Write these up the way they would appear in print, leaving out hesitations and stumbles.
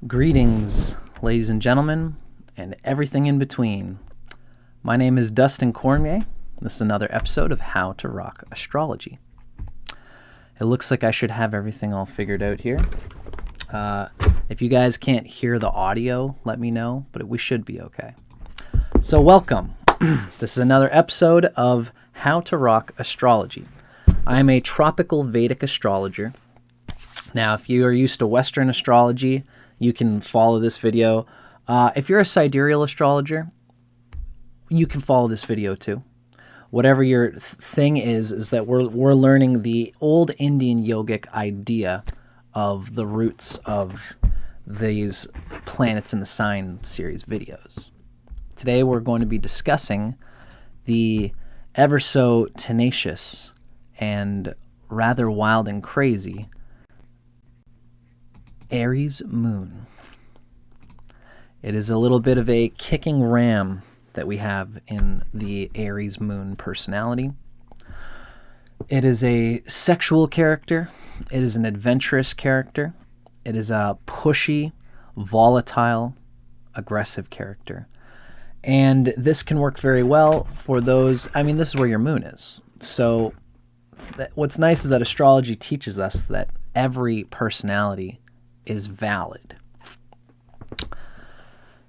Greetings, ladies and gentlemen, and everything in between. My name is Dustin Cormier. This is another episode of How to Rock Astrology. It looks like I should have everything all figured out here. If you guys can't hear the audio, let me know, but we should be okay. So welcome. This is another episode of How to Rock Astrology. I am a tropical Vedic astrologer. Now, if you are used to Western astrology, you can follow this video. If you're a sidereal astrologer, you can follow this video too. Whatever your thing is that we're learning the old Indian yogic idea of the roots of these planets in the sign series videos. Today we're going to be discussing the ever so tenacious and rather wild and crazy Aries moon. It is a little bit of a kicking ram that we have in the Aries moon personality. It is a sexual character. It is an adventurous character. It is a pushy, volatile, aggressive character. And this can work very well for those, this is where your moon is. So what's nice is that astrology teaches us that every personality is valid.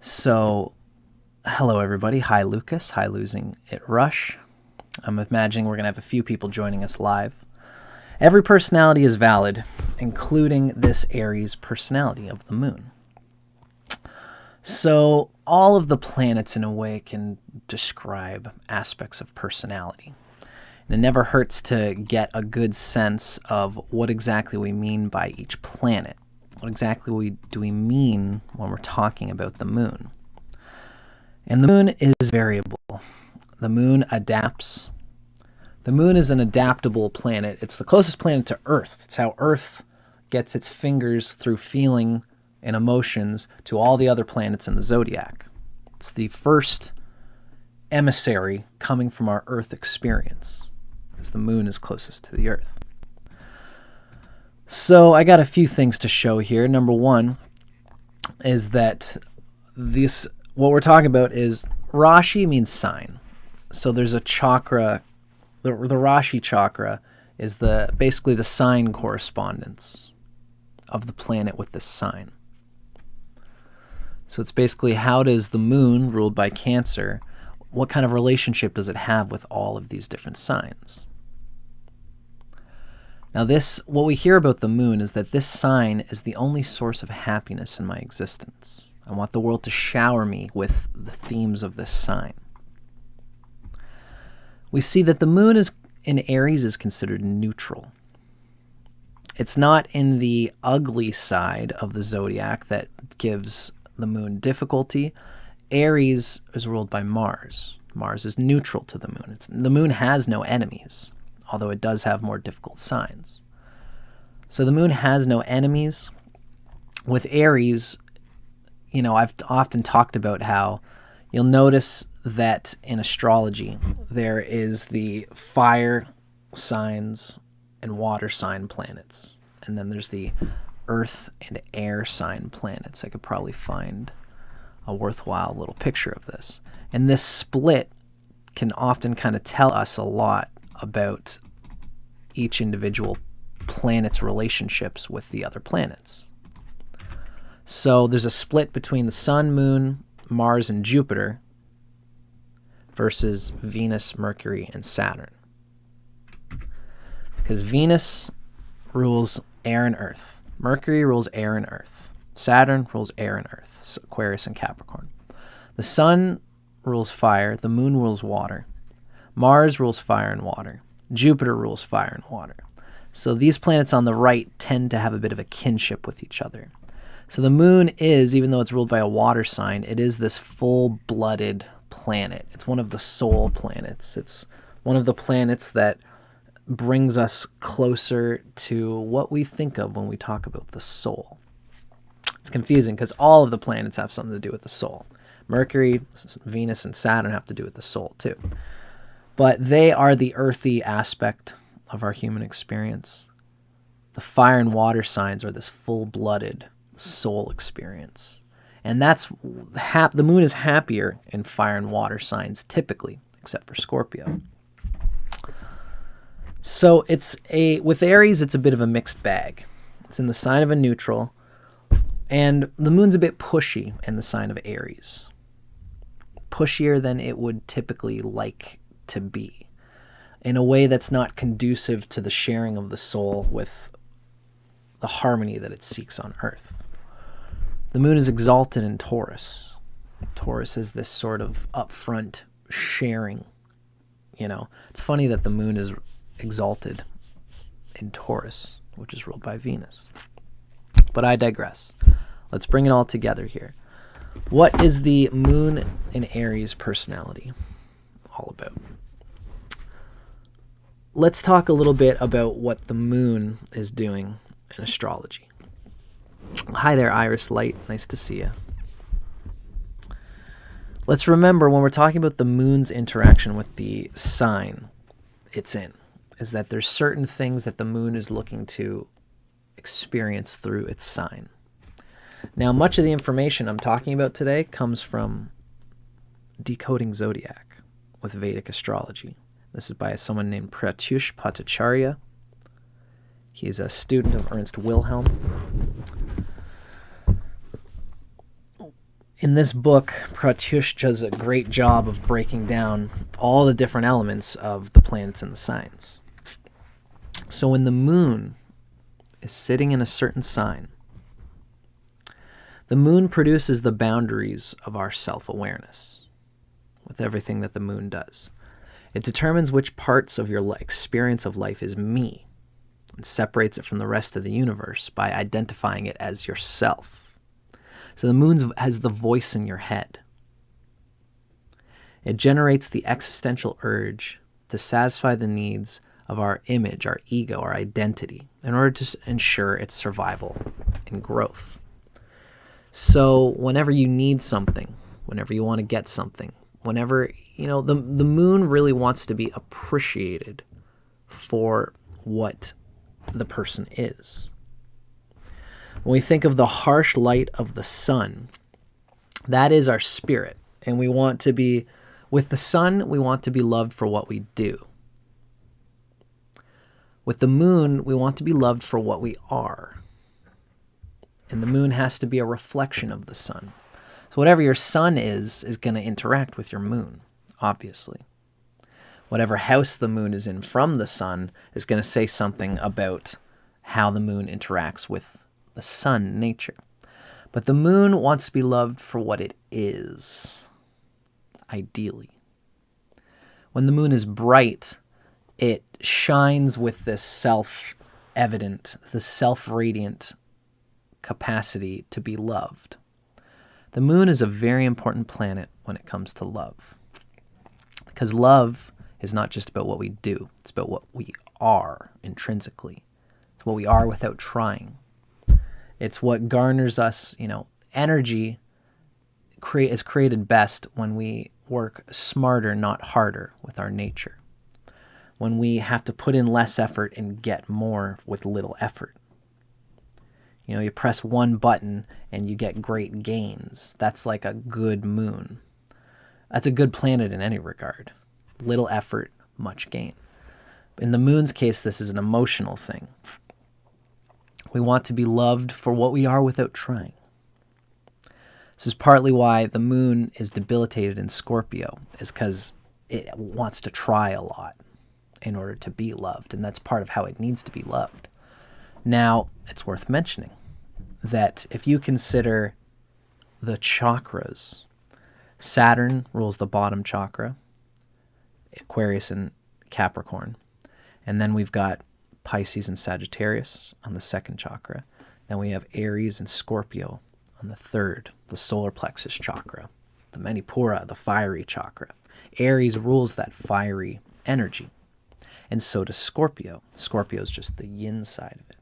So, hello everybody. Hi Lucas. Hi Losing It Rush. I'm imagining we're going to have a few people joining us live. Every personality is valid, including this Aries personality of the moon. So, all of the planets in a way can describe aspects of personality. And it never hurts to get a good sense of what exactly we mean by each planet. What exactly do we mean when we're talking about the moon? And the moon is variable. The moon adapts. The moon is an adaptable planet. It's the closest planet to Earth. It's how Earth gets its fingers through feeling and emotions to all the other planets in the zodiac. It's the first emissary coming from our Earth experience, because the moon is closest to the Earth. So I got a few things to show here. Number one is that what we're talking about is Rashi means sign. So there's a chakra, the Rashi chakra is basically the sign correspondence of the planet with this sign. So it's basically, how does the moon, ruled by Cancer, what kind of relationship does it have with all of these different signs? Now what we hear about the moon is that this sign is the only source of happiness in my existence. I want the world to shower me with the themes of this sign. We see that the moon in Aries is considered neutral. It's not in the ugly side of the zodiac that gives the moon difficulty. Aries is ruled by Mars. Mars is neutral to the moon. The moon has no enemies, although it does have more difficult signs. So the moon has no enemies. With Aries, I've often talked about how you'll notice that in astrology, there is the fire signs and water sign planets. And then there's the earth and air sign planets. I could probably find a worthwhile little picture of this. And this split can often kind of tell us a lot about each individual planet's relationships with the other planets. So there's a split between the Sun, Moon, Mars, and Jupiter versus Venus, Mercury, and Saturn. Because Venus rules air and earth. Mercury rules air and earth. Saturn rules air and earth, Aquarius and Capricorn. The Sun rules fire. The Moon rules water. Mars rules fire and water. Jupiter rules fire and water. So these planets on the right tend to have a bit of a kinship with each other. So the moon is, even though it's ruled by a water sign, it is this full-blooded planet. It's one of the soul planets. It's one of the planets that brings us closer to what we think of when we talk about the soul. It's confusing because all of the planets have something to do with the soul. Mercury, Venus, and Saturn have to do with the soul too. But they are the earthy aspect of our human experience. The fire and water signs are this full-blooded soul experience. And that's the moon is happier in fire and water signs typically, except for Scorpio. So with Aries, it's a bit of a mixed bag. It's in the sign of a neutral, and the moon's a bit pushy in the sign of Aries. Pushier than it would typically like to be, in a way that's not conducive to the sharing of the soul with the harmony that it seeks on Earth. The moon is exalted in Taurus. Taurus is this sort of upfront sharing. It's funny that the moon is exalted in Taurus, which is ruled by Venus. But I digress. Let's bring it all together here. What is the moon in Aries personality all about? Let's talk a little bit about what the moon is doing in astrology. Hi there, Iris Light. Nice to see you. Let's remember, when we're talking about the moon's interaction with the sign it's in, is that there's certain things that the moon is looking to experience through its sign. Now, much of the information I'm talking about today comes from Decoding Zodiac with Vedic Astrology. This is by someone named Pratyush Bhattacharya. He's a student of Ernst Wilhelm. In this book, Pratyush does a great job of breaking down all the different elements of the planets and the signs. So when the moon is sitting in a certain sign, the moon produces the boundaries of our self-awareness with everything that the moon does. It determines which parts of your experience of life is me and separates it from the rest of the universe by identifying it as yourself. So the moon has the voice in your head. It generates the existential urge to satisfy the needs of our image, our ego, our identity, in order to ensure its survival and growth. So whenever you need something, whenever you want to get something, whenever, the moon really wants to be appreciated for what the person is. When we think of the harsh light of the sun, that is our spirit. And we want to be, with the sun, we want to be loved for what we do. With the moon, we want to be loved for what we are. And the moon has to be a reflection of the sun. So whatever your sun is going to interact with your moon, obviously. Whatever house the moon is in from the sun is going to say something about how the moon interacts with the sun nature. But the moon wants to be loved for what it is, ideally. When the moon is bright, it shines with this self-evident, this self-radiant capacity to be loved. The moon is a very important planet when it comes to love. Because love is not just about what we do. It's about what we are intrinsically. It's what we are without trying. It's what garners us, energy is created best when we work smarter, not harder with our nature. When we have to put in less effort and get more with little effort. You press one button and you get great gains. That's like a good moon. That's a good planet in any regard. Little effort, much gain. In the moon's case, this is an emotional thing. We want to be loved for what we are without trying. This is partly why the moon is debilitated in Scorpio, is because it wants to try a lot in order to be loved, and that's part of how it needs to be loved. Now, it's worth mentioning that if you consider the chakras, Saturn rules the bottom chakra, Aquarius and Capricorn, and then we've got Pisces and Sagittarius on the second chakra. Then we have Aries and Scorpio on the third, the solar plexus chakra, the Manipura, the fiery chakra. Aries rules that fiery energy, and so does Scorpio. Scorpio is just the yin side of it.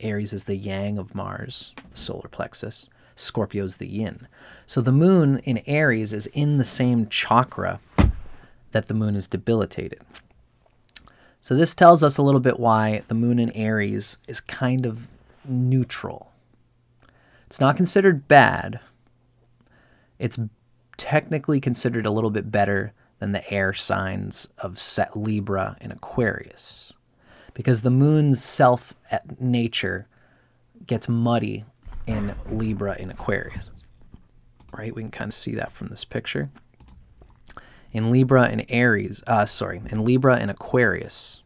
Aries is the yang of Mars, the solar plexus. Scorpio is the yin. So the moon in Aries is in the same chakra that the moon is debilitated. So this tells us a little bit why the moon in Aries is kind of neutral. It's not considered bad. It's technically considered a little bit better than the air signs of Libra and Aquarius, because the moon's self nature gets muddy in Libra and Aquarius, right? We can kind of see that from this picture. In Libra and in Libra and Aquarius,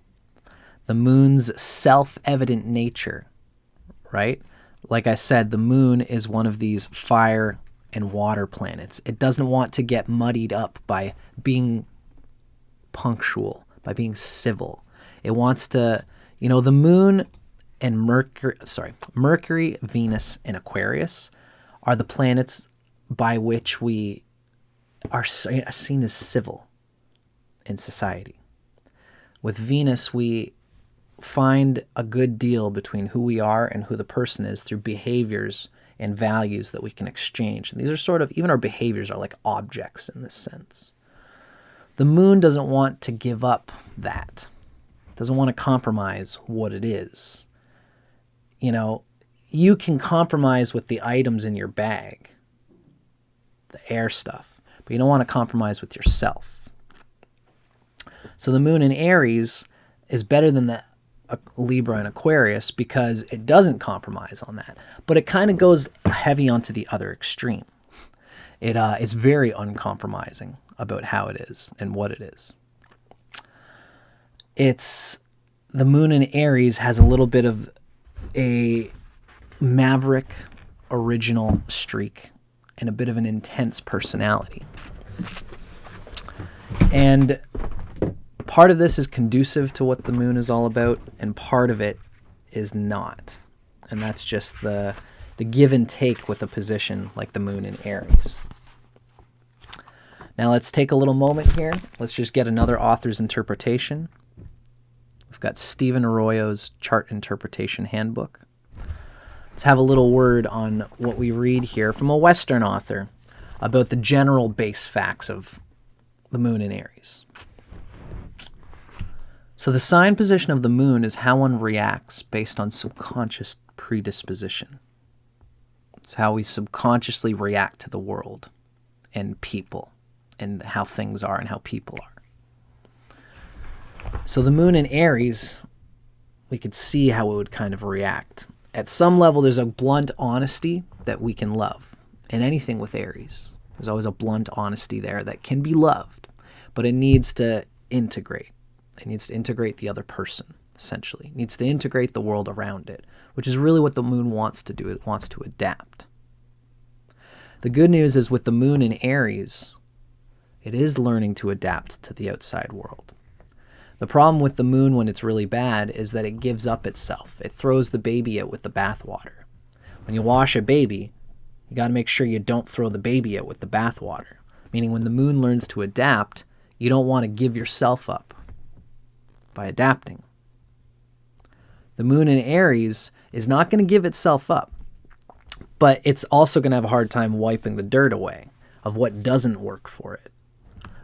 the moon's self-evident nature, right? Like I said, the moon is one of these fire and water planets. It doesn't want to get muddied up by being punctual, by being civil. It wants to, the moon and Mercury, Venus, and Aquarius are the planets by which we are seen as civil in society. With Venus, we find a good deal between who we are and who the person is through behaviors and values that we can exchange. And these are sort of, even our behaviors are like objects in this sense. The moon doesn't want to give up that. It doesn't want to compromise what it is. You can compromise with the items in your bag, the air stuff, but you don't want to compromise with yourself. So the moon in Aries is better than the Libra and Aquarius because it doesn't compromise on that, but it kind of goes heavy onto the other extreme. It is very uncompromising about how it is and what it is. The moon in Aries has a little bit of a maverick, original streak and a bit of an intense personality. And part of this is conducive to what the moon is all about, and part of it is not. And that's just the give and take with a position like the moon in Aries. Now let's take a little moment here. Let's just get another author's interpretation. We've got Stephen Arroyo's Chart Interpretation Handbook. Let's have a little word on what we read here from a Western author about the general base facts of the moon in Aries. So the sign position of the moon is how one reacts based on subconscious predisposition. It's how we subconsciously react to the world and people and how things are and how people are. So the moon in Aries, we could see how it would kind of react. At some level, there's a blunt honesty that we can love. In anything with Aries, there's always a blunt honesty there that can be loved, but it needs to integrate. It needs to integrate the other person, essentially. It needs to integrate the world around it, which is really what the moon wants to do. It wants to adapt. The good news is with the moon in Aries, it is learning to adapt to the outside world. The problem with the moon when it's really bad is that it gives up itself. It throws the baby out with the bathwater. When you wash a baby, you got to make sure you don't throw the baby out with the bathwater. Meaning when the moon learns to adapt, you don't want to give yourself up by adapting. The moon in Aries is not going to give itself up, but it's also going to have a hard time wiping the dirt away of what doesn't work for it,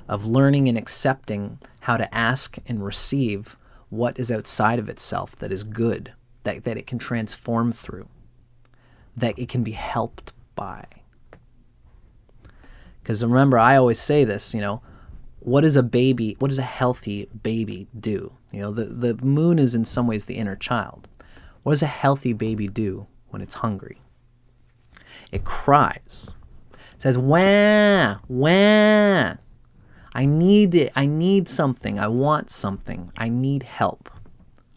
of learning and accepting how to ask and receive what is outside of itself that is good, that it can transform through, that it can be helped by. Because remember, I always say this, what does a healthy baby do? The moon is in some ways the inner child. What does a healthy baby do when it's hungry? It cries. It says, wah, wah. I need it. I need something. I want something. I need help.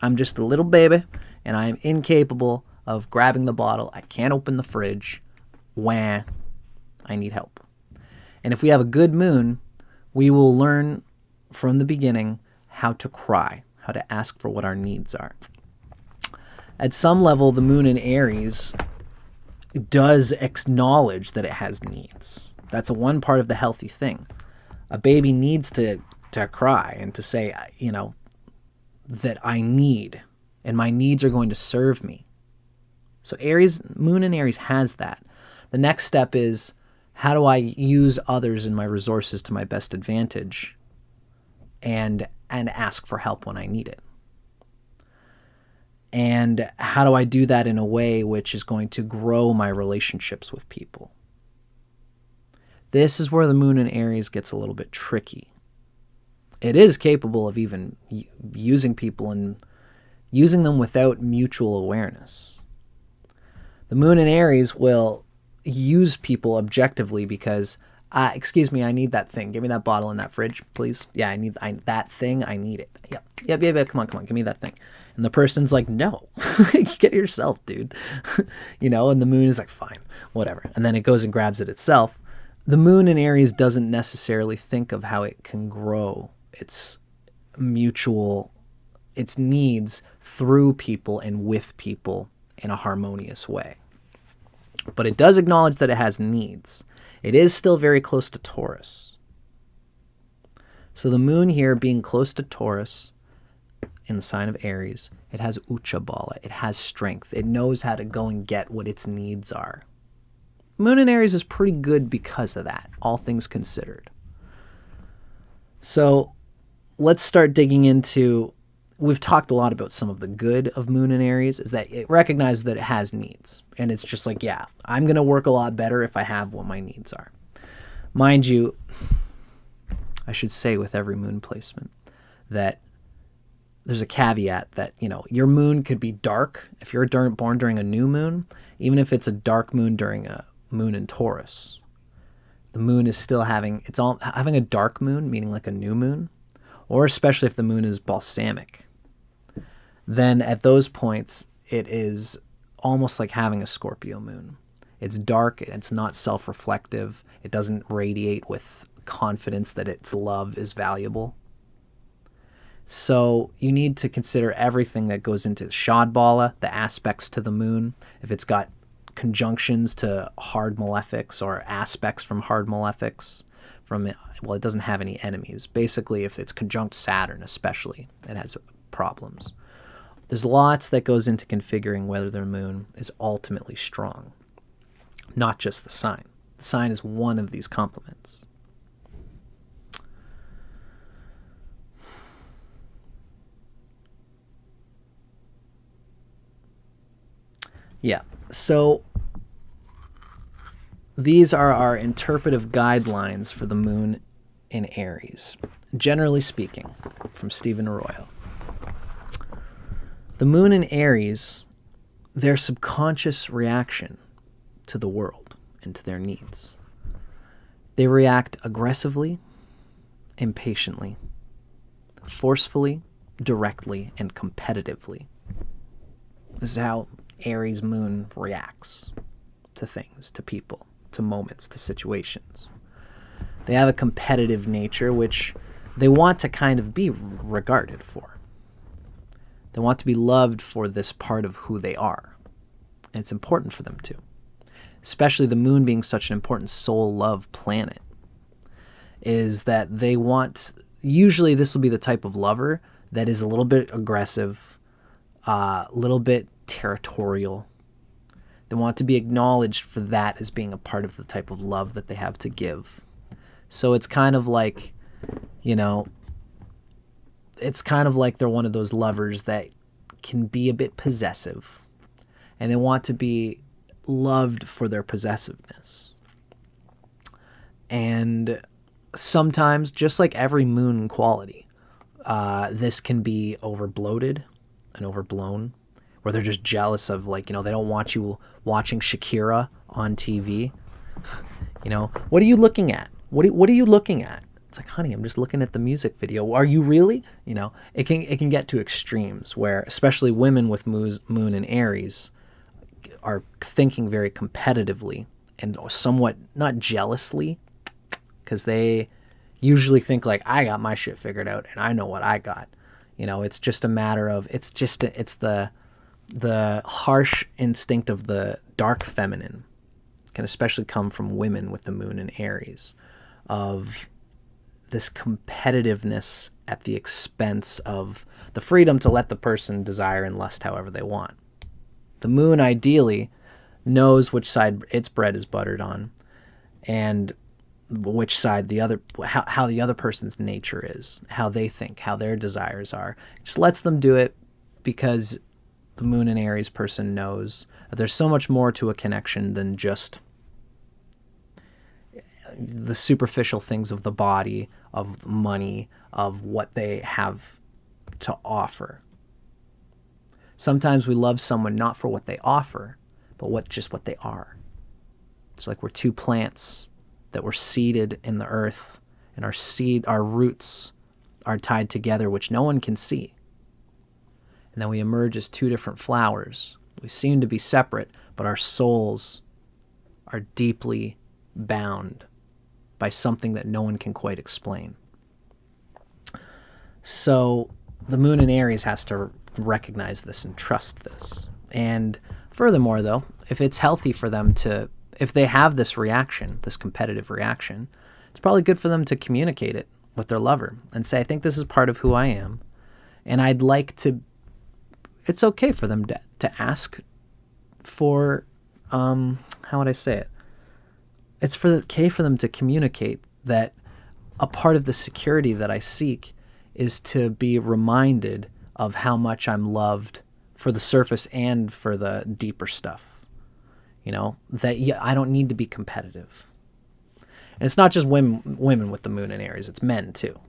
I'm just a little baby, and I am incapable of grabbing the bottle. I can't open the fridge. Wah. I need help. And if we have a good moon, we will learn from the beginning how to cry, how to ask for what our needs are. At some level, the moon in Aries does acknowledge that it has needs. That's one part of the healthy thing. A baby needs to cry and to say, that I need, and my needs are going to serve me. So Aries, moon in Aries has that. The next step is, how do I use others and my resources to my best advantage and ask for help when I need it? And how do I do that in a way which is going to grow my relationships with people? This is where the moon in Aries gets a little bit tricky. It is capable of even using people and using them without mutual awareness. The moon in Aries will use people objectively because, excuse me, I need that thing. Give me that bottle in that fridge, please. Yeah, I need that thing. I need it. Yep. Come on. Give me that thing. And the person's like, no, get it yourself, dude. And the moon is like, fine, whatever. And then it goes and grabs it itself. The moon in Aries doesn't necessarily think of how it can grow its needs through people and with people in a harmonious way. But it does acknowledge that it has needs. It is still very close to Taurus. So the moon here being close to Taurus in the sign of Aries, it has Uccha bala. It has strength. It knows how to go and get what its needs are. Moon in Aries is pretty good because of that, all things considered. So let's start digging into, we've talked a lot about some of the good of moon in Aries, is that it recognizes that it has needs. And it's just like, yeah, I'm going to work a lot better if I have what my needs are. Mind you, I should say with every moon placement that there's a caveat that, your moon could be dark if you're born during a new moon, even if it's a dark moon during a moon in Taurus. The moon is still having a dark moon, meaning like a new moon, or especially if the moon is balsamic. Then at those points, it is almost like having a Scorpio moon. It's dark, it's not self-reflective, it doesn't radiate with confidence that its love is valuable. So you need to consider everything that goes into Shadbala, the aspects to the moon. If it's got conjunctions to hard malefics or aspects from hard malefics, it doesn't have any enemies. Basically, if it's conjunct Saturn especially, it has problems. There's lots that goes into configuring whether the moon is ultimately strong, not just the sign. The sign is one of these complements. Yeah, so these are our interpretive guidelines for the moon in Aries. Generally speaking, from Stephen Arroyo. The moon in Aries, their subconscious reaction to the world and to their needs. They react aggressively, impatiently, forcefully, directly, and competitively. This is how Aries moon reacts to things, to people, to moments, to situations. They have a competitive nature which they want to kind of be regarded for. They want to be loved for this part of who they are. And it's important for them to. Especially the moon being such an important soul love planet, is that they want, usually this will be the type of lover that is a little bit aggressive, a little bit territorial. They want to be acknowledged for that as being a part of the type of love that they have to give. So it's kind of like, it's kind of like they're one of those lovers that can be a bit possessive, and they want to be loved for their possessiveness. And sometimes, just like every moon quality, this can be overbloated and overblown, where they're just jealous of, they don't want you watching Shakira on TV. What are you looking at? What are you looking at? It's like, honey, I'm just looking at the music video. Are you really? It can get to extremes where, especially women with moon in Aries, are thinking very competitively and somewhat not jealously, because they usually think like, I got my shit figured out and I know what I got. It's just a matter of, it's the harsh instinct of the dark feminine can especially come from women with the moon in Aries, of this competitiveness at the expense of the freedom to let the person desire and lust however they want. The moon ideally knows which side its bread is buttered on, and which side how the other person's nature is, how they think, how their desires are. Just lets them do it because the Moon in Aries person knows that there's so much more to a connection than just the superficial things of the body, of money, of what they have to offer. Sometimes we love someone not for what they offer, but what they are. It's like we're two plants that were seeded in the earth, and our roots are tied together, which no one can see. And then we emerge as two different flowers. We seem to be separate, but our souls are deeply bound by something that no one can quite explain. So the Moon in Aries has to recognize this and trust this. And furthermore, though, if it's healthy for them to, if they have this reaction, this competitive reaction, it's probably good for them to communicate it with their lover and say, I think this is part of who I am, and I'd like to, it's okay for them to ask for, how would I say it? It's okay for them to communicate that a part of the security that I seek is to be reminded of how much I'm loved for the surface and for the deeper stuff. You know, that I don't need to be competitive. And it's not just women with the Moon in Aries, it's men too.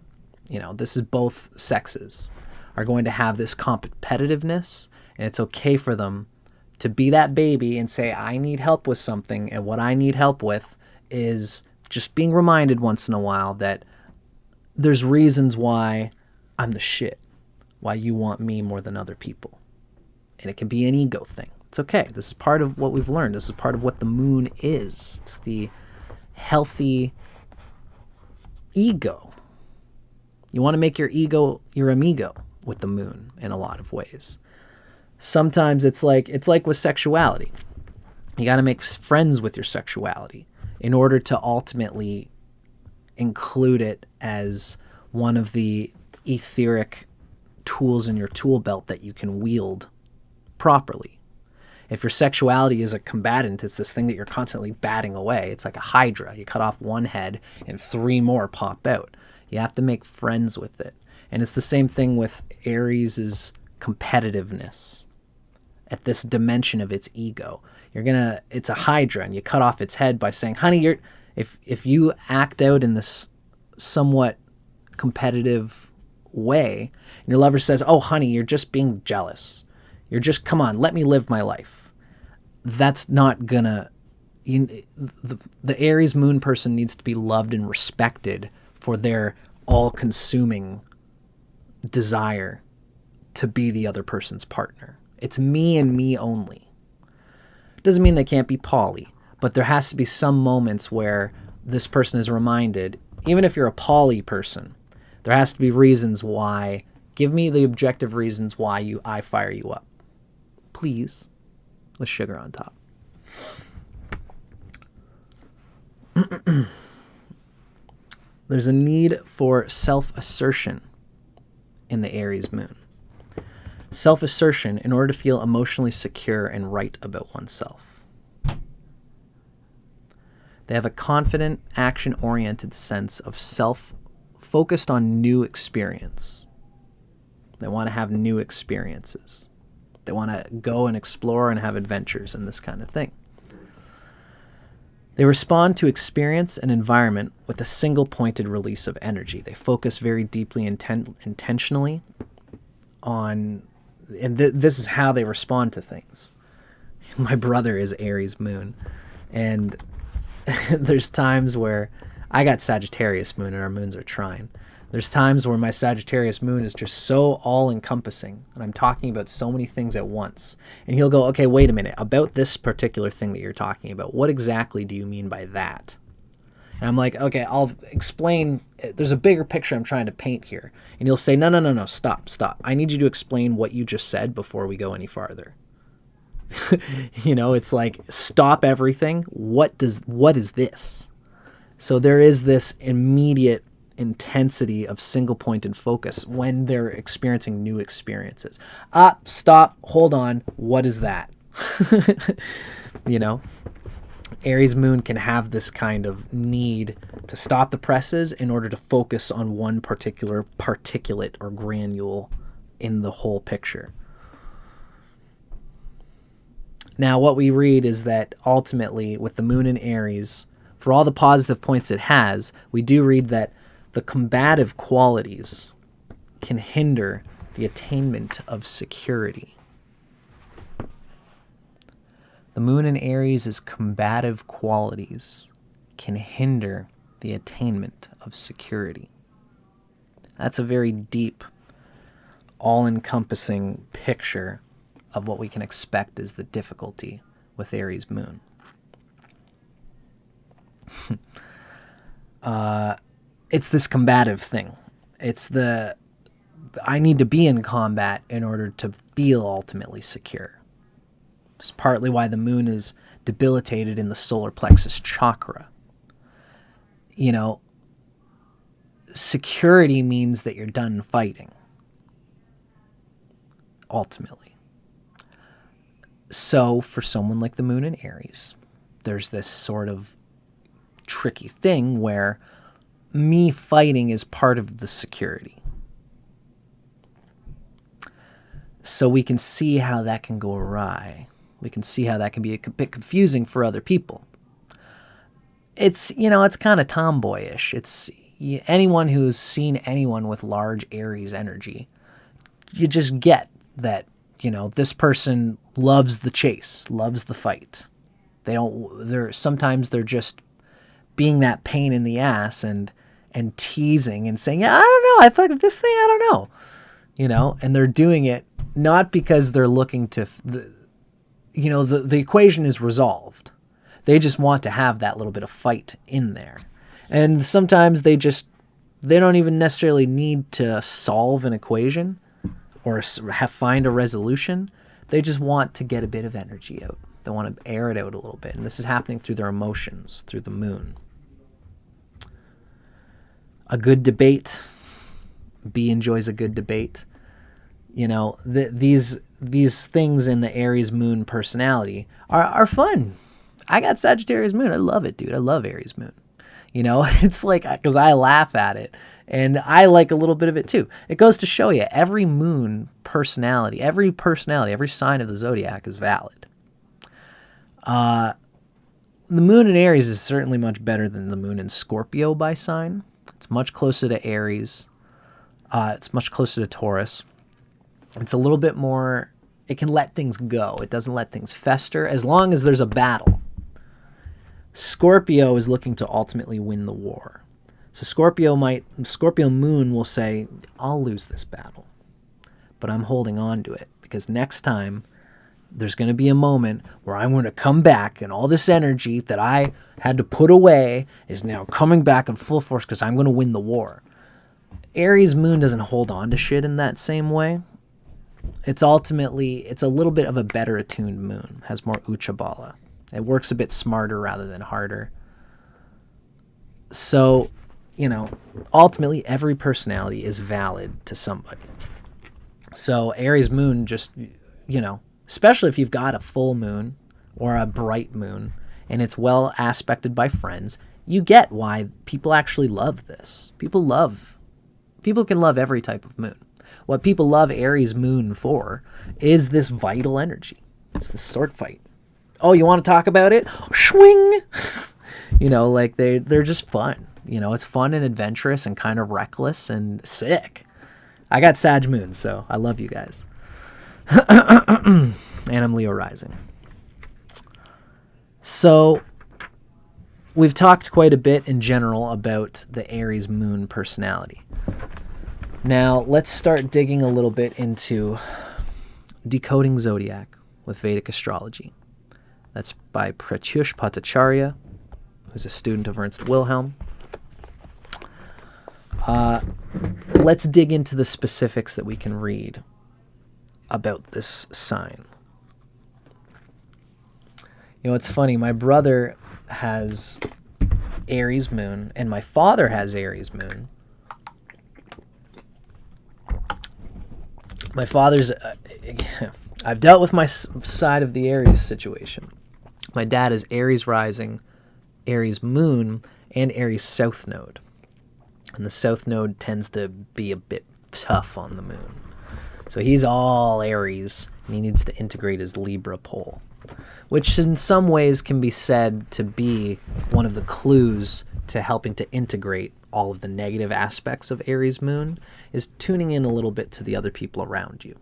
You know, this is both sexes are going to have this competitiveness, and it's okay for them to be that baby and say, I need help with something, and what I need help with is just being reminded once in a while that there's reasons why I'm the shit, why you want me more than other people. And it can be an ego thing. It's okay. This is part of what we've learned. This is part of what the moon is. It's the healthy ego. You want to make your ego your amigo with the moon in a lot of ways. Sometimes it's like with sexuality. You got to make friends with your sexuality in order to ultimately include it as one of the etheric tools in your tool belt that you can wield properly. If your sexuality is a combatant, it's this thing that you're constantly batting away. It's like a hydra. You cut off one head and 3 more pop out. You have to make friends with it. And it's the same thing with Aries' competitiveness at this dimension of its ego. It's a hydra, and you cut off its head by saying, honey, if you act out in this somewhat competitive way, and your lover says, oh, honey, you're just being jealous. Come on, let me live my life. That's not gonna, the Aries moon person needs to be loved and respected for their all-consuming desire to be the other person's partner. It's me and me only. Doesn't mean they can't be poly, but there has to be some moments where this person is reminded, even if you're a poly person, there has to be reasons why. Give me the objective reasons why I fire you up. Please, with sugar on top. There's a need for self-assertion in the Aries moon. Self-assertion in order to feel emotionally secure and right about oneself. They have a confident, action-oriented sense of self focused on new experience. They want to have new experiences. They want to go and explore and have adventures and this kind of thing. They respond to experience and environment with a single-pointed release of energy. They focus very deeply intentionally on, and this is how they respond to things. My brother is Aries moon, and there's times where I got Sagittarius moon and our moons are trine. There's times where my Sagittarius moon is just so all-encompassing, and I'm talking about so many things at once. And he'll go, okay, wait a minute, about this particular thing that you're talking about, what exactly do you mean by that? And I'm like, okay, I'll explain. There's a bigger picture I'm trying to paint here. And he'll say, no, stop. I need you to explain what you just said before we go any farther. It's like, stop everything. What is this? So there is this immediate intensity of single-pointed focus when they're experiencing new experiences. Stop, hold on, what is that? Aries moon can have this kind of need to stop the presses in order to focus on one particular particulate or granule in the whole picture. Now, what we read is that ultimately, with the moon in Aries, for all the positive points it has, we do read that the combative qualities can hinder the attainment of security. The moon in Aries' combative qualities can hinder the attainment of security. That's a very deep, all-encompassing picture of what we can expect is the difficulty with Aries moon. It's this combative thing. It's the, I need to be in combat in order to feel ultimately secure. It's partly why the moon is debilitated in the solar plexus chakra. You know, security means that you're done fighting, ultimately. So for someone like the moon in Aries, there's this sort of tricky thing where me fighting is part of the security. So we can see how that can go awry. We can see how that can be a bit confusing for other people. It's, you know, it's kind of tomboyish. It's anyone who's seen anyone with large Aries energy, you just get that, you know, this person loves the chase, loves the fight. Sometimes they're just being that pain in the ass and teasing and saying, yeah, I don't know, I fucking this thing, I don't know. You know, and they're doing it not because they're looking to, the equation is resolved. They just want to have that little bit of fight in there. And sometimes they don't even necessarily need to solve an equation or find a resolution. They just want to get a bit of energy out. They want to air it out a little bit. And this is happening through their emotions, through the moon. A good debate. B enjoys a good debate. You know, these things in the Aries moon personality are fun. I got Sagittarius moon. I love it, dude. I love Aries moon. You know, it's like, because I laugh at it and I like a little bit of it too. It goes to show you every moon personality, every sign of the zodiac is valid. The moon in Aries is certainly much better than the moon in Scorpio by sign. It's much closer to Aries. It's much closer to Taurus. It's a little bit more, it can let things go. It doesn't let things fester as long as there's a battle. Scorpio is looking to ultimately win the war. So Scorpio moon will say, I'll lose this battle, but I'm holding on to it because next time there's going to be a moment where I'm going to come back and all this energy that I had to put away is now coming back in full force because I'm going to win the war. Aries moon doesn't hold on to shit in that same way. It's a little bit of a better attuned moon, has more Uccha bala. It works a bit smarter rather than harder. So, you know, ultimately every personality is valid to somebody. So Aries moon just, you know, especially if you've got a full moon or a bright moon and it's well aspected by friends, you get why people actually love this. People can love every type of moon. What people love Aries moon for is this vital energy. It's the sword fight. Oh, you want to talk about it? Swing! You know, like they're just fun. You know, it's fun and adventurous and kind of reckless and sick. I got Sag moon, so I love you guys. And I'm Leo rising. So we've talked quite a bit in general about the Aries moon personality. Now let's start digging a little bit into decoding zodiac with Vedic astrology. That's by Pratyush Bhattacharya, who's a student of Ernst Wilhelm. Let's dig into the specifics that we can read about this sign. You know, it's funny. My brother has Aries moon, and my father has Aries moon. My father's... I've dealt with my side of the Aries situation. My dad is Aries rising, Aries moon, and Aries south node. And the south node tends to be a bit tough on the moon. So he's all Aries, and he needs to integrate his Libra pole. which in some ways can be said to be one of the clues to helping to integrate all of the negative aspects of Aries moon, is tuning in a little bit to the other people around you.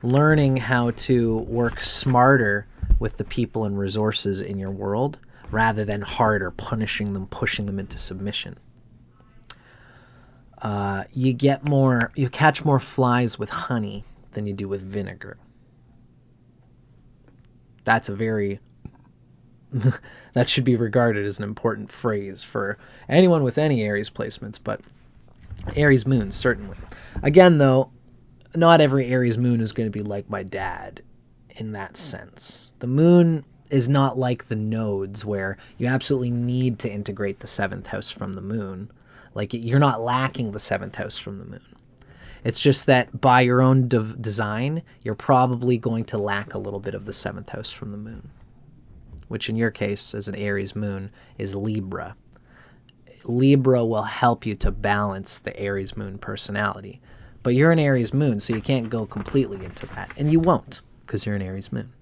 Learning how to work smarter with the people and resources in your world rather than harder, punishing them, pushing them into submission. You catch more flies with honey than you do with vinegar. That's a very, that should be regarded as an important phrase for anyone with any Aries placements, but Aries moon, certainly. Again, though, not every Aries moon is going to be like my dad in that sense. The moon is not like the nodes where you absolutely need to integrate the 7th house from the moon. Like, you're not lacking the 7th house from the moon. It's just that by your own design, you're probably going to lack a little bit of the 7th house from the moon, which in your case, as an Aries moon, is Libra. Libra will help you to balance the Aries moon personality. But you're an Aries moon, so you can't go completely into that. And you won't, because you're an Aries moon.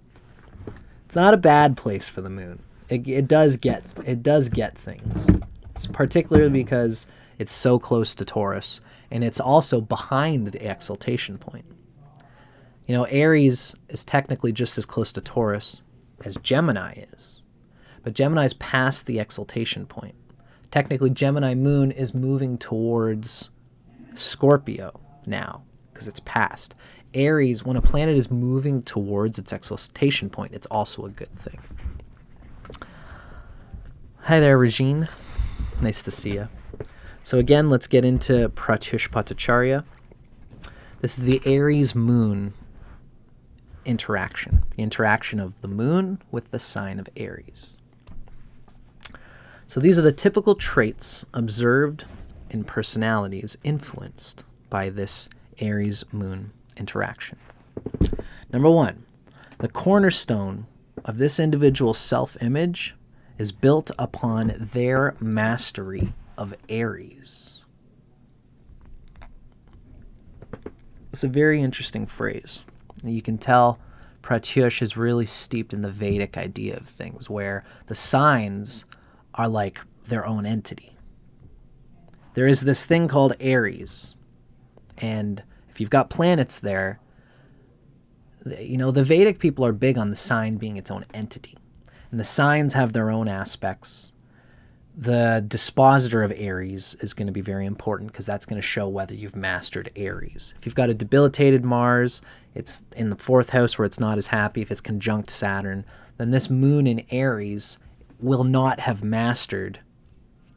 It's not a bad place for the moon. It does get things. It's particularly because it's so close to Taurus, and it's also behind the exaltation point. You know, Aries is technically just as close to Taurus as Gemini is. But Gemini's past the exaltation point. Technically, Gemini moon is moving towards Scorpio now, because it's past. Aries, when a planet is moving towards its exaltation point, it's also a good thing. Hi there, Regine. Nice to see you. So again, let's get into Pratyush Bhattacharya. This is the Aries moon interaction. The interaction of the moon with the sign of Aries. So these are the typical traits observed in personalities influenced by this Aries moon interaction. Number 1, the cornerstone of this individual's self-image is built upon their mastery of Aries. It's a very interesting phrase. You can tell Pratyush is really steeped in the Vedic idea of things, where the signs are like their own entity. There is this thing called Aries, and if you've got planets there, you know, the Vedic people are big on the sign being its own entity. And the signs have their own aspects. The dispositor of Aries is going to be very important because that's going to show whether you've mastered Aries. If you've got a debilitated Mars, it's in the 4th house where it's not as happy. If it's conjunct Saturn, then this moon in Aries will not have mastered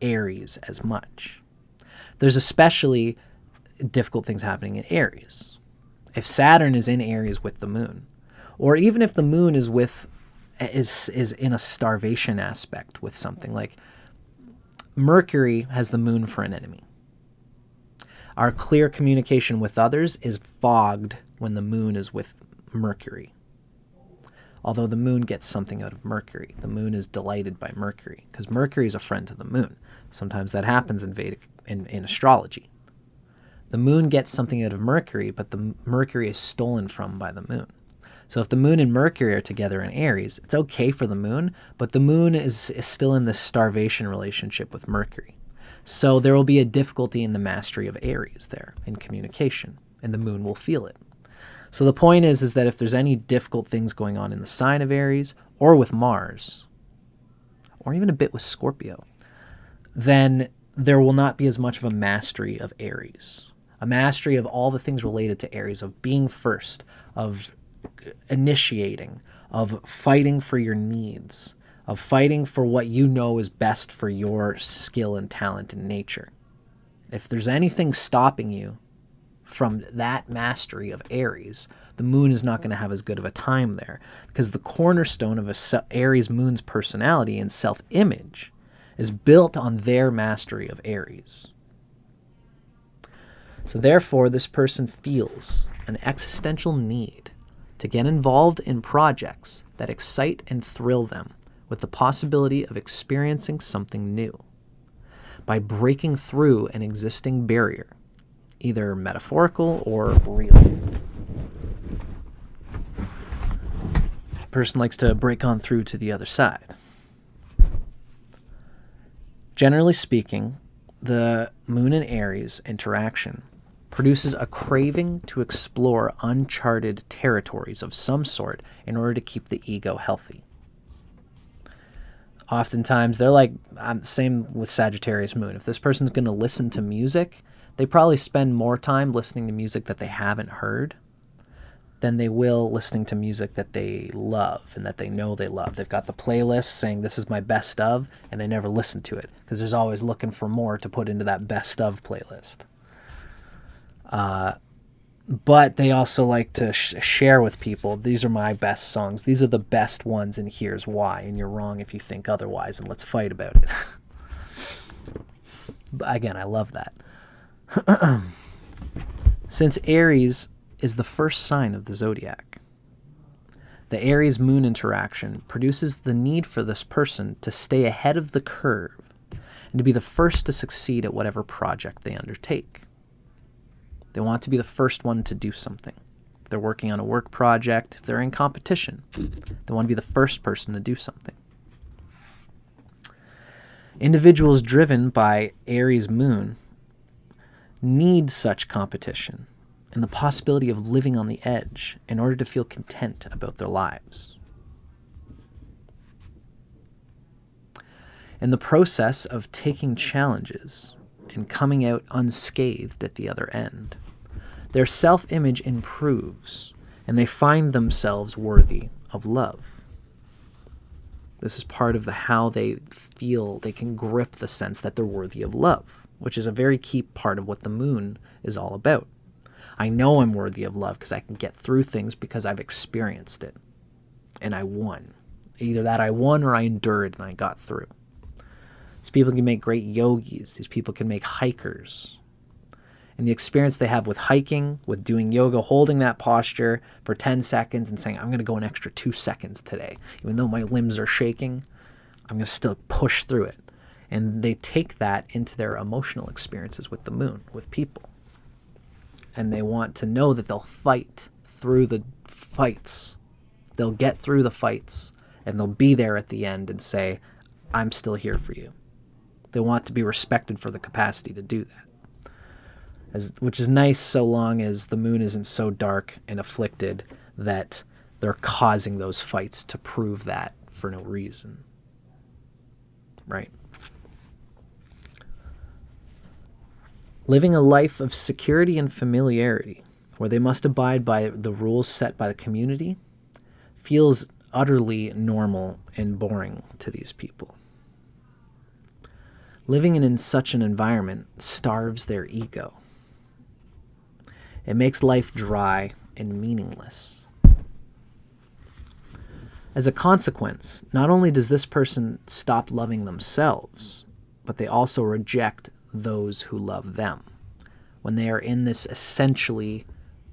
Aries as much. There's especially difficult things happening in Aries. If Saturn is in Aries with the moon, or even if the moon is in a starvation aspect with something, like Mercury has the moon for an enemy. Our clear communication with others is fogged when the moon is with Mercury. Although the moon gets something out of Mercury. The moon is delighted by Mercury because Mercury is a friend to the moon. Sometimes that happens in Vedic in astrology. The moon gets something out of Mercury, but the Mercury is stolen from by the moon. So if the moon and Mercury are together in Aries, it's okay for the moon, but the moon is still in this starvation relationship with Mercury. So there will be a difficulty in the mastery of Aries there, in communication, and the moon will feel it. So the point is that if there's any difficult things going on in the sign of Aries, or with Mars, or even a bit with Scorpio, then there will not be as much of a mastery of Aries. A mastery of all the things related to Aries, of being first, of initiating, of fighting for your needs, of fighting for what you know is best for your skill and talent and nature. If there's anything stopping you from that mastery of Aries, the moon is not going to have as good of a time there, because the cornerstone of Aries moon's personality and self-image is built on their mastery of Aries. So therefore, this person feels an existential need to get involved in projects that excite and thrill them with the possibility of experiencing something new by breaking through an existing barrier, either metaphorical or real. person likes to break on through to the other side. Generally speaking, the Moon and Aries interaction produces a craving to explore uncharted territories of some sort in order to keep the ego healthy. Oftentimes, they're like, same with Sagittarius Moon. If this person's going to listen to music, they probably spend more time listening to music that they haven't heard than they will listening to music that they love and that they know they love. They've got the playlist saying this is my best of, and they never listen to it because there's always looking for more to put into that best of playlist. But they also like to share with people, these are my best songs. These are the best ones, and here's why. And you're wrong if you think otherwise, and let's fight about it. But again, I love that. Since Aries is the first sign of the zodiac, the Aries Moon interaction produces the need for this person to stay ahead of the curve and to be the first to succeed at whatever project they undertake. They want to be the first one to do something. If they're working on a work project, if they're in competition, they want to be the first person to do something. Individuals driven by Aries Moon need such competition and the possibility of living on the edge in order to feel content about their lives. In the process of taking challenges and coming out unscathed at the other end, their self-image improves and they find themselves worthy of love. This is part of how they feel they can grip the sense that they're worthy of love, which is a very key part of what the moon is all about. I know I'm worthy of love because I can get through things because I've experienced it and I won. Either that I won or I endured and I got through. These people can make great yogis. These people can make hikers. And the experience they have with hiking, with doing yoga, holding that posture for 10 seconds and saying, I'm going to go an extra 2 seconds today. Even though my limbs are shaking, I'm going to still push through it. And they take that into their emotional experiences with the moon, with people. And they want to know that they'll fight through the fights. They'll get through the fights and they'll be there at the end and say, I'm still here for you. They want to be respected for the capacity to do that. Which is nice so long as the moon isn't so dark and afflicted that they're causing those fights to prove that for no reason. Right? Living a life of security and familiarity, where they must abide by the rules set by the community, feels utterly normal and boring to these people. Living in such an environment starves their ego. It makes life dry and meaningless. As a consequence, not only does this person stop loving themselves, but they also reject those who love them when they are in this essentially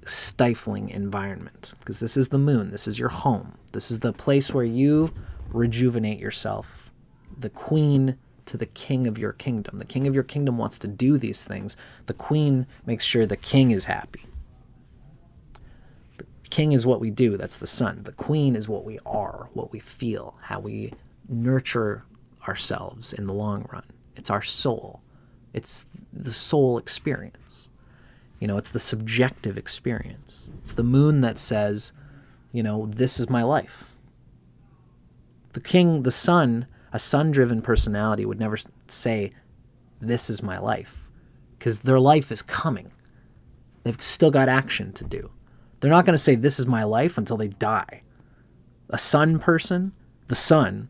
stifling environment. Because this is the moon, this is your home, this is the place where you rejuvenate yourself. The queen to the king of your kingdom. The king of your kingdom wants to do these things. The queen makes sure the king is happy. The king is what we do, that's the sun. The queen is what we are, what we feel, how we nurture ourselves in the long run. It's our soul. It's the soul experience. It's the subjective experience. It's the moon that says, this is my life. The king, the sun, a sun-driven personality would never say, this is my life, because their life is coming. They've still got action to do. They're not going to say, this is my life until they die. A sun person, the sun,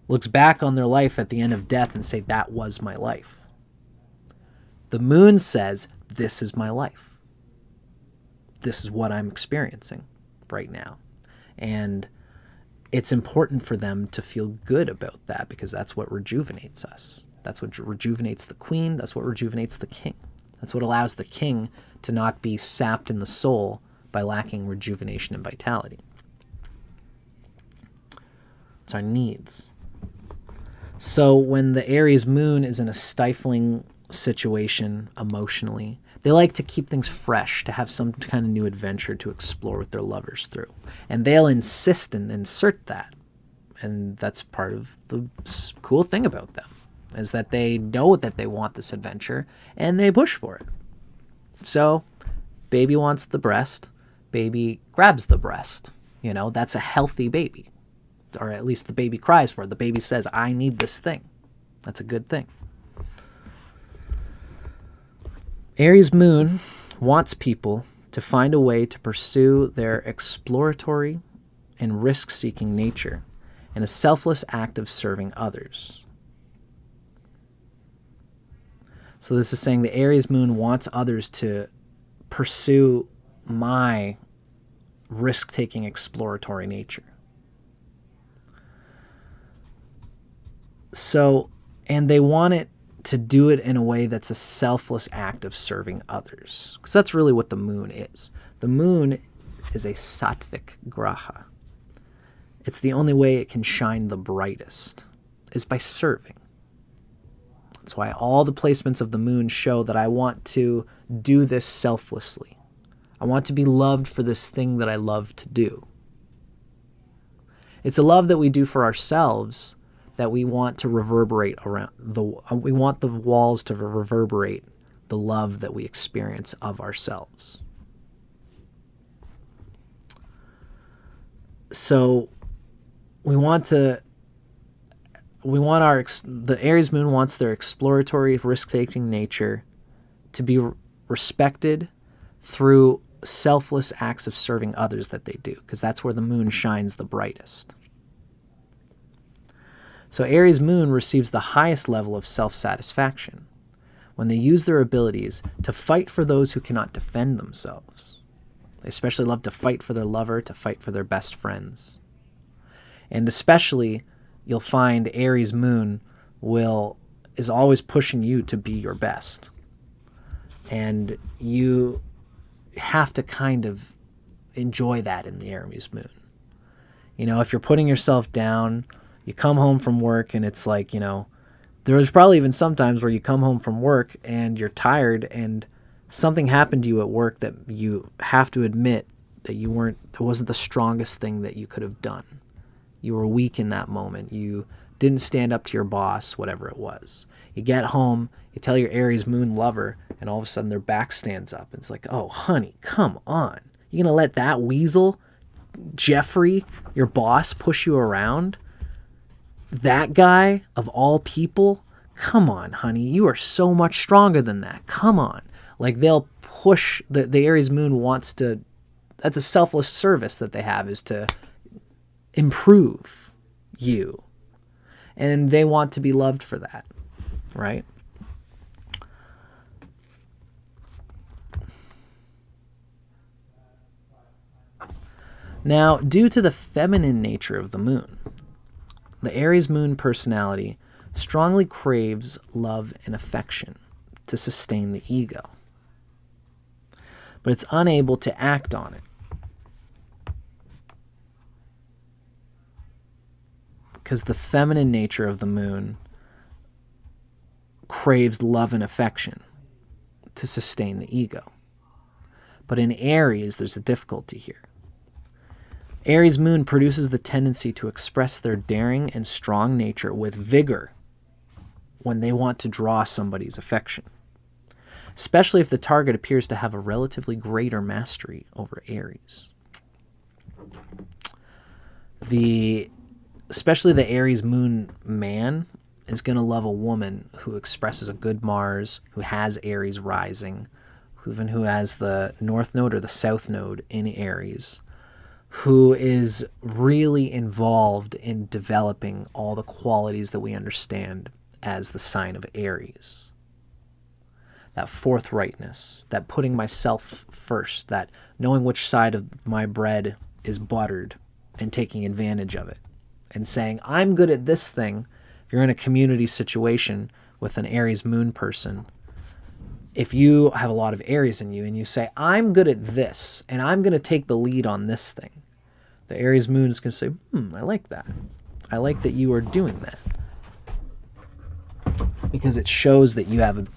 looks back on their life at the end of death and say, that was my life. The moon says, this is my life. This is what I'm experiencing right now. And it's important for them to feel good about that because that's what rejuvenates us. That's what rejuvenates the queen. That's what rejuvenates the king. That's what allows the king to not be sapped in the soul by lacking rejuvenation and vitality. It's our needs. So when the Aries moon is in a stifling situation emotionally, They like to keep things fresh, to have some kind of new adventure to explore with their lovers through. And they'll insist and insert that. And that's part of the cool thing about them, is that they know that they want this adventure and they push for it. So, baby wants the breast, baby grabs the breast. You know, that's a healthy baby. Or at least the baby cries for it. The baby says, I need this thing. That's a good thing. Aries moon wants people to find a way to pursue their exploratory and risk-seeking nature in a selfless act of serving others. So this is saying the Aries moon wants others to pursue my risk-taking exploratory nature. So, and they want it to do it in a way that's a selfless act of serving others. Because that's really what the moon is. The moon is a sattvic graha. It's the only way it can shine the brightest, is by serving. That's why all the placements of the moon show that I want to do this selflessly. I want to be loved for this thing that I love to do. It's a love that we do for ourselves that we want to reverberate around. We want the walls to reverberate the love that we experience of ourselves. So the Aries moon wants their exploratory, risk-taking nature to be respected through selfless acts of serving others that they do, because that's where the moon shines the brightest. So Aries moon receives the highest level of self-satisfaction when they use their abilities to fight for those who cannot defend themselves. They especially love to fight for their lover, to fight for their best friends. And especially, you'll find Aries moon is always pushing you to be your best. And you have to kind of enjoy that in the Aries moon. You know, if you're putting yourself down, you come home from work and it's like, you know, there's probably even sometimes where you come home from work and you're tired and something happened to you at work that you have to admit that it wasn't the strongest thing that you could have done. You were weak in that moment. You didn't stand up to your boss, whatever it was. You get home, you tell your Aries moon lover, and all of a sudden their back stands up. It's like, oh, honey, come on. You gonna let that weasel, Jeffrey, your boss, push you around? That guy, of all people? Come on, honey. You are so much stronger than that. Come on. Like, they'll push, the Aries moon wants to, that's a selfless service that they have, is to improve you. And they want to be loved for that, right? Now, due to the feminine nature of the moon, the Aries moon personality strongly craves love and affection to sustain the ego, but it's unable to act on it because the feminine nature of the moon craves love and affection to sustain the ego. But in Aries, there's a difficulty here. Aries moon produces the tendency to express their daring and strong nature with vigor when they want to draw somebody's affection, especially if the target appears to have a relatively greater mastery over Aries. Especially the Aries moon man is going to love a woman who expresses a good Mars, who has Aries rising, who has the North Node or the South Node in Aries, who is really involved in developing all the qualities that we understand as the sign of Aries. That forthrightness, that putting myself first, that knowing which side of my bread is buttered and taking advantage of it, and saying, I'm good at this thing. If you're in a community situation with an Aries moon person, if you have a lot of Aries in you and you say, I'm good at this, and I'm going to take the lead on this thing, the Aries moon is going to say, I like that. I like that you are doing that. Because it shows that you have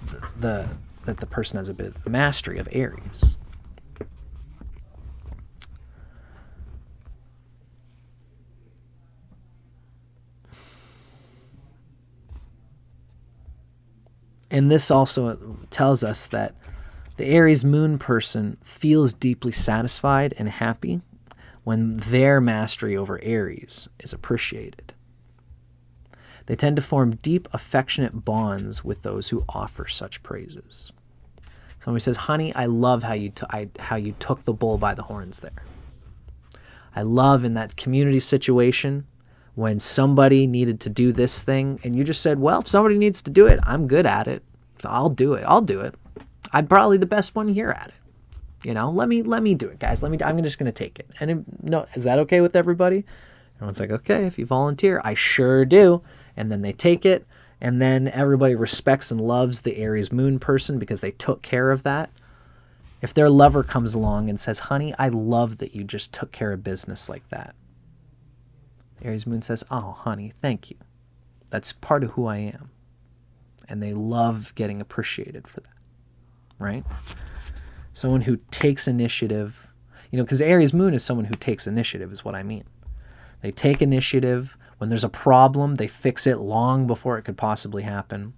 that the person has a bit of mastery of Aries. And this also tells us that the Aries moon person feels deeply satisfied and happy when their mastery over Aries is appreciated. They tend to form deep, affectionate bonds with those who offer such praises. Somebody says, honey, I love how you took the bull by the horns there. I love in that community situation when somebody needed to do this thing and you just said, well, if somebody needs to do it, I'm good at it. I'll do it. I'm probably the best one here at it. Let me do it, guys. I'm just going to take it. And no, is that okay with everybody? Everyone's like, okay, if you volunteer, I sure do. And then they take it. And then everybody respects and loves the Aries moon person because they took care of that. If their lover comes along and says, honey, I love that you just took care of business like that. Aries moon says, oh, honey, thank you. That's part of who I am. And they love getting appreciated for that, right? Someone who takes initiative, because Aries moon is someone who takes initiative is what I mean. They take initiative. When there's a problem, they fix it long before it could possibly happen.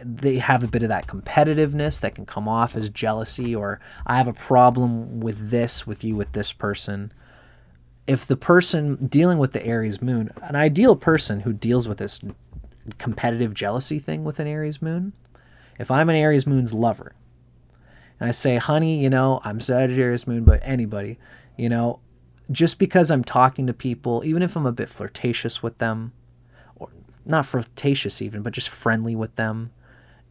They have a bit of that competitiveness that can come off as jealousy, or I have a problem with this, with you, with this person. If the person dealing with the Aries moon, an ideal person who deals with this competitive jealousy thing with an Aries moon, if I'm an Aries moon's lover, and I say, honey, I'm Sagittarius moon, but anybody, just because I'm talking to people, even if I'm a bit flirtatious with them, or not flirtatious even, but just friendly with them,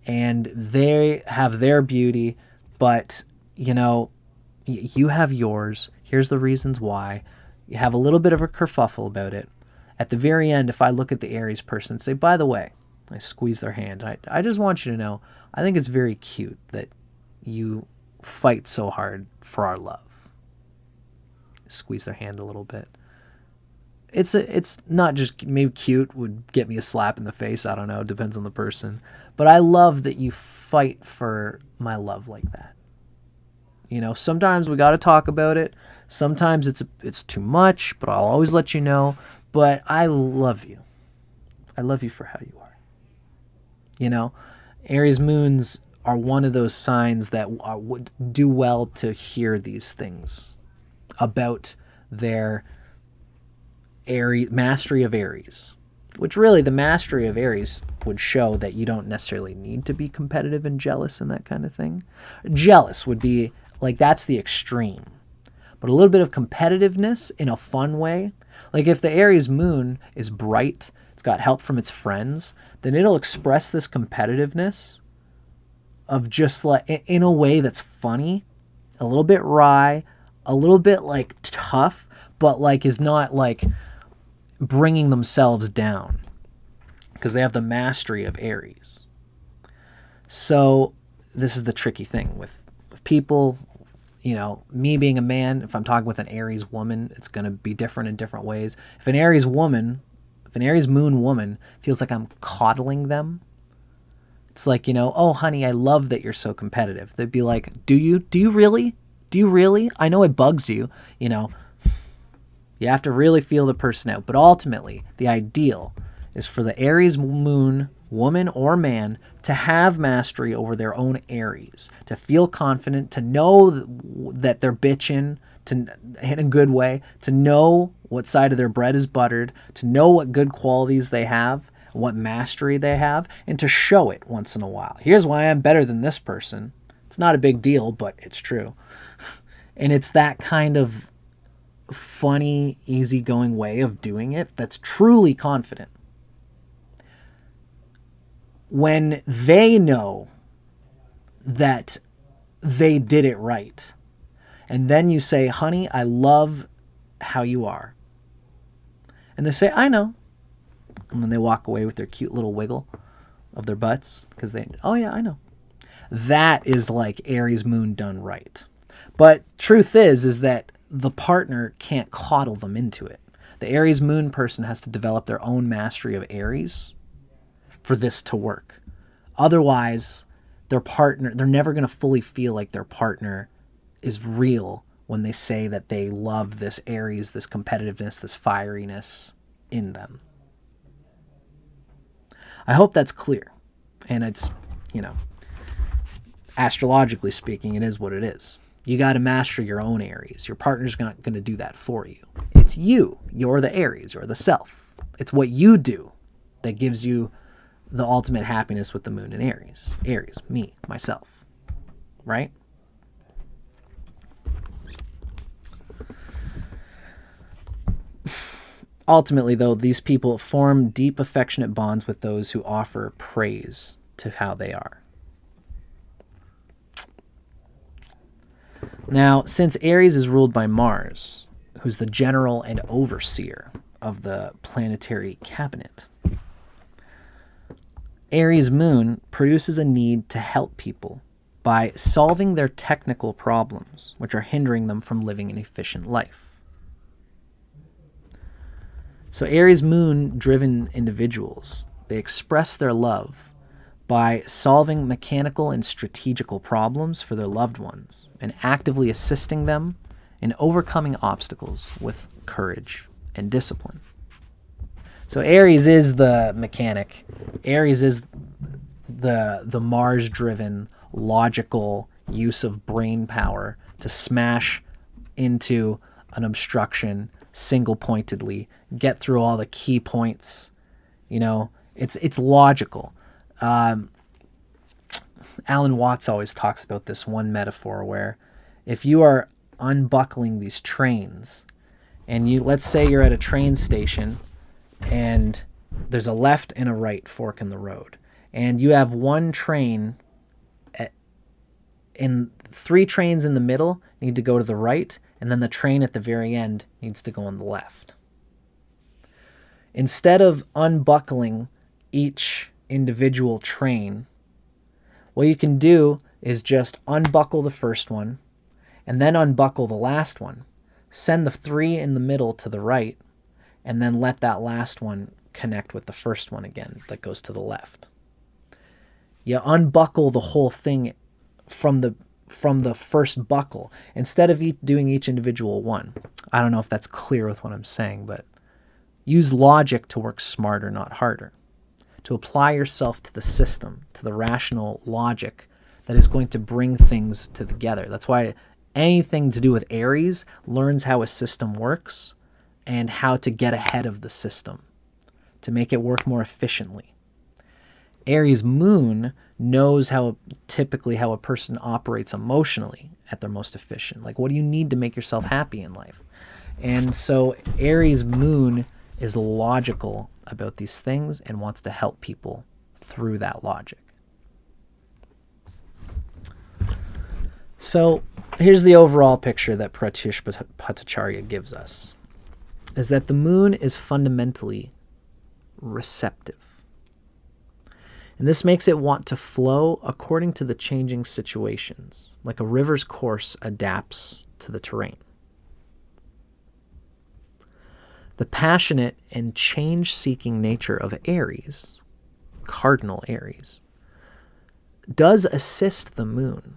and they have their beauty, but, you have yours, here's the reasons why, you have a little bit of a kerfuffle about it. At the very end, if I look at the Aries person and say, by the way, I squeeze their hand, and I just want you to know, I think it's very cute that you fight so hard for our love. Squeeze their hand a little bit. It's not just, maybe cute would get me a slap in the face, I don't know, depends on the person. But I love that you fight for my love like that. Sometimes we got to talk about it. Sometimes it's too much, but I'll always let you know. But I love you. I love you for how you are. Aries moons are one of those signs that would do well to hear these things about their mastery of Aries, which really the mastery of Aries would show that you don't necessarily need to be competitive and jealous and that kind of thing. Jealous would be like, that's the extreme. But a little bit of competitiveness in a fun way. Like if the Aries moon is bright, it's got help from its friends, then it'll express this competitiveness of just like in a way that's funny, a little bit wry, a little bit like tough, but like is not like bringing themselves down because they have the mastery of Aries. So this is the tricky thing with people. Me being a man, if I'm talking with an Aries woman, it's going to be different in different ways. If an Aries moon woman feels like I'm coddling them, it's like, oh, honey, I love that you're so competitive. They'd be like, do you really? Do you really? I know it bugs you, You have to really feel the person out. But ultimately, the ideal is for the Aries moon woman or man to have mastery over their own Aries, to feel confident, to know that they're bitching in a good way, to know what side of their bread is buttered, to know what good qualities they have, what mastery they have, and to show it once in a while. Here's why I'm better than this person. It's not a big deal, but it's true. And it's that kind of funny, easygoing way of doing it that's truly confident. When they know that they did it right, and then you say, honey, I love how you are. And they say, I know. And then they walk away with their cute little wiggle of their butts because oh yeah, I know. That is like Aries moon done right. But truth is that the partner can't coddle them into it. The Aries moon person has to develop their own mastery of Aries for this to work. Otherwise, their partner, they're never going to fully feel like their partner is real when they say that they love this Aries, this competitiveness, this fieriness in them. I hope that's clear. And it's, astrologically speaking, it is what it is. You got to master your own Aries. Your partner's not going to do that for you. It's you. You're the Aries. You're the self. It's what you do that gives you the ultimate happiness with the moon in Aries. Aries, me, myself. Right? Ultimately, though, these people form deep affectionate bonds with those who offer praise to how they are. Now, since Aries is ruled by Mars, who's the general and overseer of the planetary cabinet, Aries moon produces a need to help people by solving their technical problems, which are hindering them from living an efficient life. So Aries moon-driven individuals, they express their love by solving mechanical and strategical problems for their loved ones and actively assisting them in overcoming obstacles with courage and discipline. So Aries is the mechanic. Aries is the Mars-driven, logical use of brain power to smash into an obstruction single-pointedly, get through all the key points. It's logical. Alan Watts always talks about this one metaphor where if you are unbuckling these trains and let's say you're at a train station and there's a left and a right fork in the road and you have one train and 3 trains in the middle need to go to the right, and then the train at the very end needs to go on the left. Instead of unbuckling each individual train, what you can do is just unbuckle the first one and then unbuckle the last one. Send the 3 in the middle to the right and then let that last one connect with the first one again that goes to the left. You unbuckle the whole thing from the first buckle instead of doing each individual one. I don't know if that's clear with what I'm saying, but use logic to work smarter, not harder. To apply yourself to the system, to the rational logic that is going to bring things together. That's why anything to do with Aries learns how a system works and how to get ahead of the system to make it work more efficiently. Aries moon knows typically how a person operates emotionally at their most efficient. Like, what do you need to make yourself happy in life? And so Aries moon is logical about these things and wants to help people through that logic. So here's the overall picture that Pratyush Bhattacharya gives us, is that the moon is fundamentally receptive. And this makes it want to flow according to the changing situations, like a river's course adapts to the terrain. The passionate and change-seeking nature of Aries, cardinal Aries, does assist the moon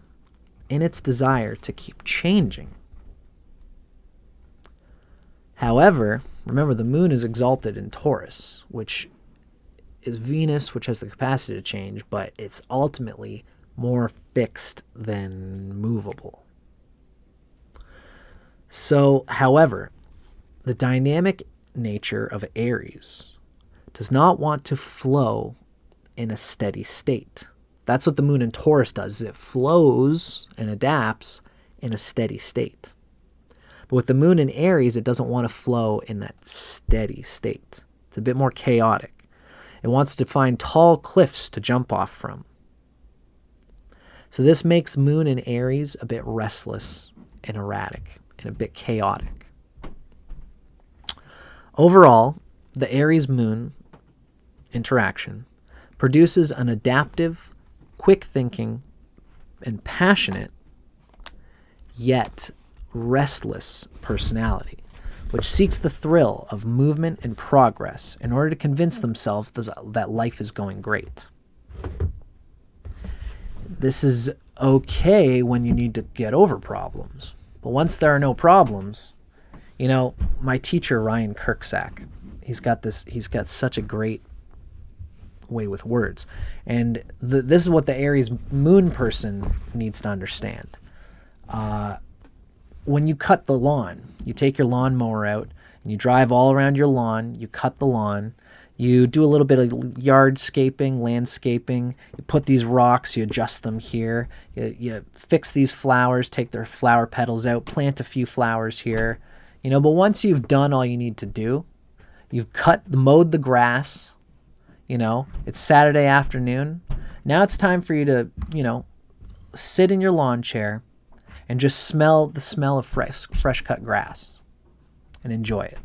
in its desire to keep changing. However, remember the moon is exalted in Taurus, which is Venus, which has the capacity to change, but it's ultimately more fixed than movable. So, however, the dynamic nature of Aries does not want to flow in a steady state. That's what the moon in Taurus does. It flows and adapts in a steady state. But with the moon in Aries, it doesn't want to flow in that steady state. It's a bit more chaotic. It wants to find tall cliffs to jump off from. So this makes moon in Aries a bit restless and erratic and a bit chaotic. Overall, the Aries moon interaction produces an adaptive, quick-thinking, and passionate, yet restless personality, which seeks the thrill of movement and progress in order to convince themselves that life is going great. This is okay when you need to get over problems. But once there are no problems, you know, my teacher, Ryan Kirksack, he's got such a great way with words. And this is what the Aries moon person needs to understand. When you cut the lawn, you take your lawnmower out and you drive all around your lawn, you cut the lawn, you do a little bit of yardscaping, landscaping, you put these rocks, you adjust them here, you fix these flowers, take their flower petals out, plant a few flowers here, you know, but once you've done all you need to do, you've mowed the grass, you know, it's Saturday afternoon, now it's time for you to, you know, sit in your lawn chair and just smell the smell of fresh cut grass and enjoy it.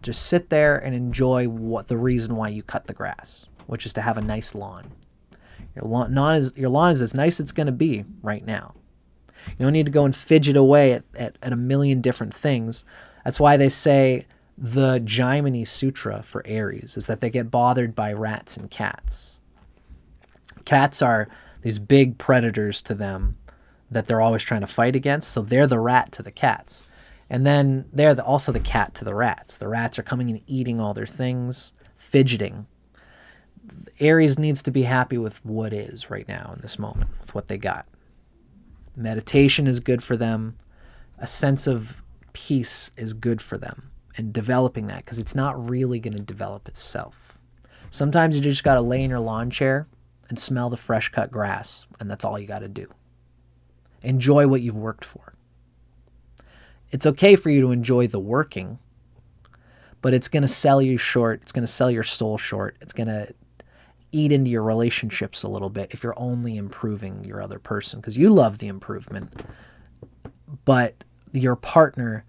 Just sit there and enjoy the reason why you cut the grass, which is to have a nice lawn. Your lawn is as nice as it's going to be right now. You don't need to go and fidget away at a million different things. That's why they say the Jaimini Sutra for Aries is that they get bothered by rats and cats. Cats are these big predators to them that they're always trying to fight against, so they're the rat to the cats. And then they're also the cat to the rats. The rats are coming and eating all their things, fidgeting. Aries needs to be happy with what is right now in this moment, with what they got. Meditation is good for them. A sense of peace is good for them, and developing that, because it's not really going to develop itself. Sometimes you just got to lay in your lawn chair and smell the fresh cut grass, and that's all you got to do. Enjoy what you've worked for. It's okay for you to enjoy the working, but it's going to sell you short. It's going to sell your soul short. It's going to eat into your relationships a little bit if you're only improving your other person, because you love the improvement, but your partner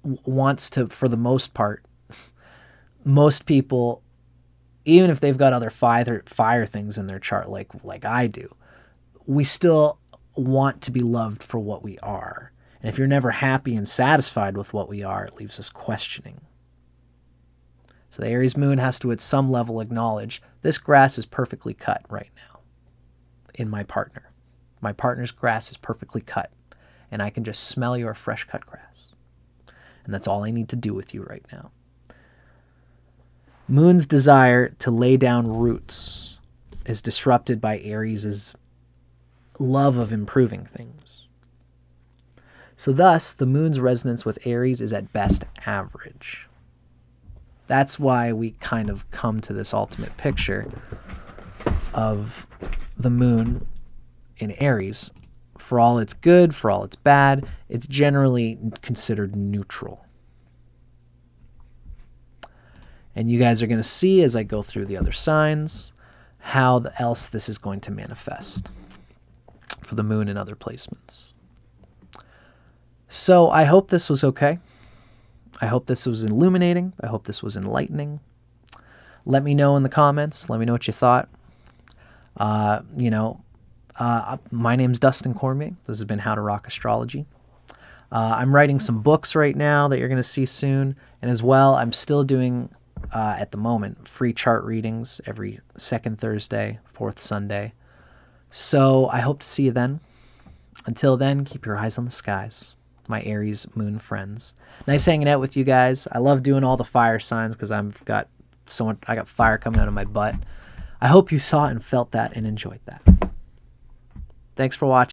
wants to, for the most part, most people, even if they've got other fire things in their chart like I do, we still want to be loved for what we are. And if you're never happy and satisfied with what we are, it leaves us questioning. So the Aries moon has to, at some level, acknowledge this grass is perfectly cut right now in my partner. My partner's grass is perfectly cut, and I can just smell your fresh cut grass. And that's all I need to do with you right now. Moon's desire to lay down roots is disrupted by Aries' love of improving things. So thus, the moon's resonance with Aries is at best average. That's why we kind of come to this ultimate picture of the moon in Aries. For all it's good, for all it's bad, it's generally considered neutral. And you guys are going to see as I go through the other signs how else this is going to manifest for the moon and other placements. So I hope this was okay. I hope this was illuminating. I hope this was enlightening. Let me know in the comments. Let me know what you thought. My name's Dustin Cormier. This has been How to Rock Astrology. I'm writing some books right now that you're going to see soon. And as well, I'm still doing, at the moment, free chart readings every second Thursday, fourth Sunday. So I hope to see you then. Until then, keep your eyes on the skies, my Aries moon friends. Nice hanging out with you guys. I love doing all the fire signs because I got fire coming out of my butt. I hope you saw and felt that and enjoyed that. Thanks for watching.